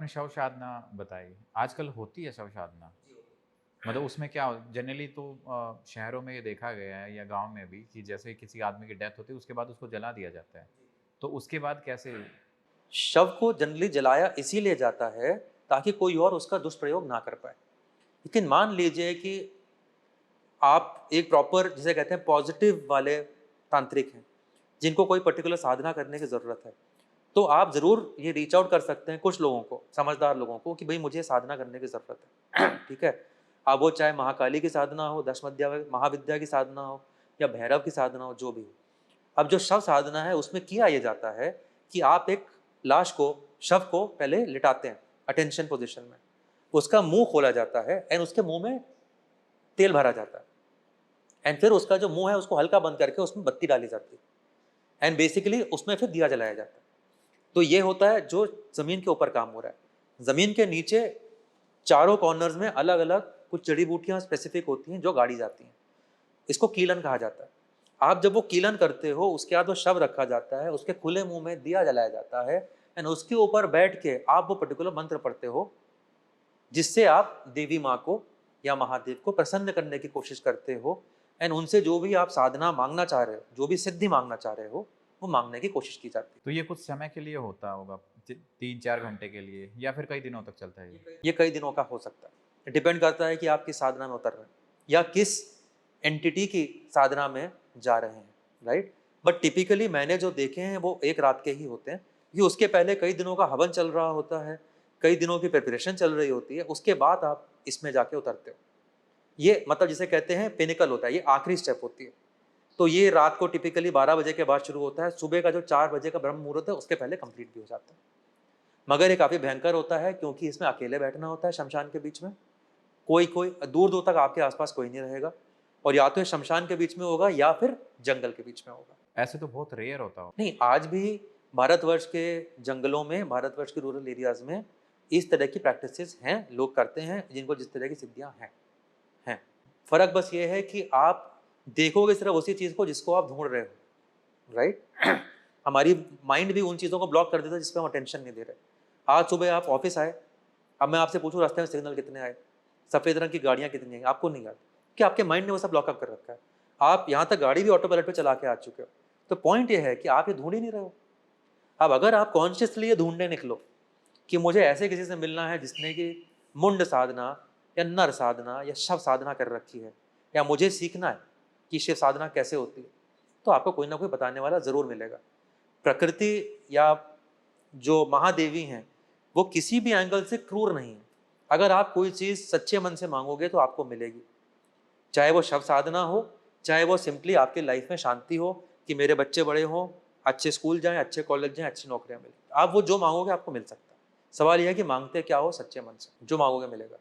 आपने शव साधना बताई, आजकल होती है शव साधना? मतलब उसमें क्या जनरली तो शहरों में ये देखा गया है या गाँव में भी कि जैसे ही किसी आदमी की डेथ होती है, उसके बाद उसको जला दिया जाता है। तो उसके बाद कैसे? शव को जनरली जलाया इसीलिए जाता है ताकि कोई और उसका दुष्प्रयोग ना कर पाए। लेकिन मान लीजिए कि आप एक प्रॉपर जिसे कहते हैं पॉजिटिव वाले तांत्रिक हैं, जिनको कोई पर्टिकुलर साधना करने की ज़रूरत है, तो आप ज़रूर ये रीच आउट कर सकते हैं कुछ लोगों को, समझदार लोगों को कि भई मुझे साधना करने की ज़रूरत है। ठीक है? अब वो चाहे महाकाली की साधना हो, दशमद्या महाविद्या की साधना हो या भैरव की साधना हो, जो भी हो। अब जो शव साधना है उसमें किया ये जाता है कि आप एक लाश को, शव को पहले लिटाते हैं अटेंशन पोजीशन में। उसका मुँह खोला जाता है एंड उसके मुँह में तेल भरा जाता है एंड फिर उसका जो मुँह है उसको हल्का बंद करके उसमें बत्ती डाली जाती है एंड बेसिकली उसमें फिर दिया जलाया जाता है। तो ये होता है जो ज़मीन के ऊपर काम हो रहा है। ज़मीन के नीचे चारों कॉर्नर्स में अलग-अलग कुछ जड़ी-बूटियाँ स्पेसिफिक होती हैं जो गाड़ी जाती हैं। इसको कीलन कहा जाता है। आप जब वो कीलन करते हो उसके बाद वो शव रखा जाता है, उसके खुले मुँह में दिया जलाया जाता है एंड उसके ऊपर बैठ के आप वो पर्टिकुलर मंत्र पढ़ते हो, जिससे आप देवी माँ को या महादेव को प्रसन्न करने की कोशिश करते हो एंड उनसे जो भी आप साधना माँगना चाह रहे हो, जो भी सिद्धि माँगना चाह रहे हो, वो माँगने की कोशिश की जाती है। तो ये कुछ समय के लिए होता होगा, 3-4 घंटे के लिए या फिर कई दिनों तक चलता है ये? ये कई दिनों का हो सकता है। डिपेंड करता है कि आप किस साधना में उतर रहे हैं या किस एंटिटी की साधना में जा रहे हैं, राइट? बट टिपिकली मैंने जो देखे हैं वो एक रात के ही होते हैं, कि उसके पहले कई दिनों का हवन चल रहा होता है, कई दिनों की प्रिपरेशन चल रही होती है, उसके बाद आप इसमें जाके उतरते हो। ये मतलब जिसे कहते हैं पिनिकल होता है, ये आखिरी स्टेप होती है। तो ये रात को टिपिकली 12 बजे के बाद शुरू होता है, सुबह का जो 4 बजे का ब्रह्म मुहूर्त है उसके पहले कंप्लीट भी हो जाता है। मगर ये काफ़ी भयंकर होता है क्योंकि इसमें अकेले बैठना होता है शमशान के बीच में। कोई दूर-दूर तक आपके आस-पास कोई नहीं रहेगा और या तो ये शमशान के बीच में होगा या फिर जंगल के बीच में होगा। ऐसे तो बहुत रेयर होता हो। नहीं, आज भी भारतवर्ष के जंगलों में, भारतवर्ष के रूरल एरियाज़ में इस तरह की प्रैक्टिसेज़ हैं, लोग करते हैं जिनको जिस तरह की सिद्धियाँ हैं। फ़र्क बस ये है कि आप देखोगे सिर्फ़ उसी चीज़ को जिसको आप ढूँढ रहे हो, राइट? हमारी माइंड भी उन चीज़ों को ब्लॉक कर देता है जिस पे हम अटेंशन नहीं दे रहे। आज सुबह आप ऑफ़िस आए, अब मैं आपसे पूछूँ रास्ते में सिग्नल कितने आए? सफ़ेद रंग की गाड़ियाँ कितनी आई? आपको नहीं याद, कि आपके माइंड ने वो सब लॉकअप कर रखा है। आप यहाँ तक गाड़ी भी ऑटो पायलट पे चला के आ चुके हो। तो पॉइंट ये है कि आप ये ढूँढ ही नहीं रहे हो। अब अगर आप कॉन्शियसली ये ढूँढने निकलो कि मुझे ऐसे किसी से मिलना है जिसने कि मुंड साधना या नर साधना या शव साधना कर रखी है, या मुझे सीखना है कि शिव साधना कैसे होती है, तो आपको कोई ना कोई बताने वाला ज़रूर मिलेगा। प्रकृति या जो महादेवी हैं, वो किसी भी एंगल से क्रूर नहीं है। अगर आप कोई चीज़ सच्चे मन से माँगोगे तो आपको मिलेगी। चाहे वो शव साधना हो, चाहे वो सिंपली आपकी लाइफ में शांति हो कि मेरे बच्चे बड़े हों, अच्छे स्कूल जाएँ, अच्छे कॉलेज जाएँ, अच्छी नौकरियाँ मिलें। आप वो जो माँगोगे आपको मिल सकता है। सवाल ये है कि माँगते क्या हो सच्चे मन से, जो माँगोगे मिलेगा।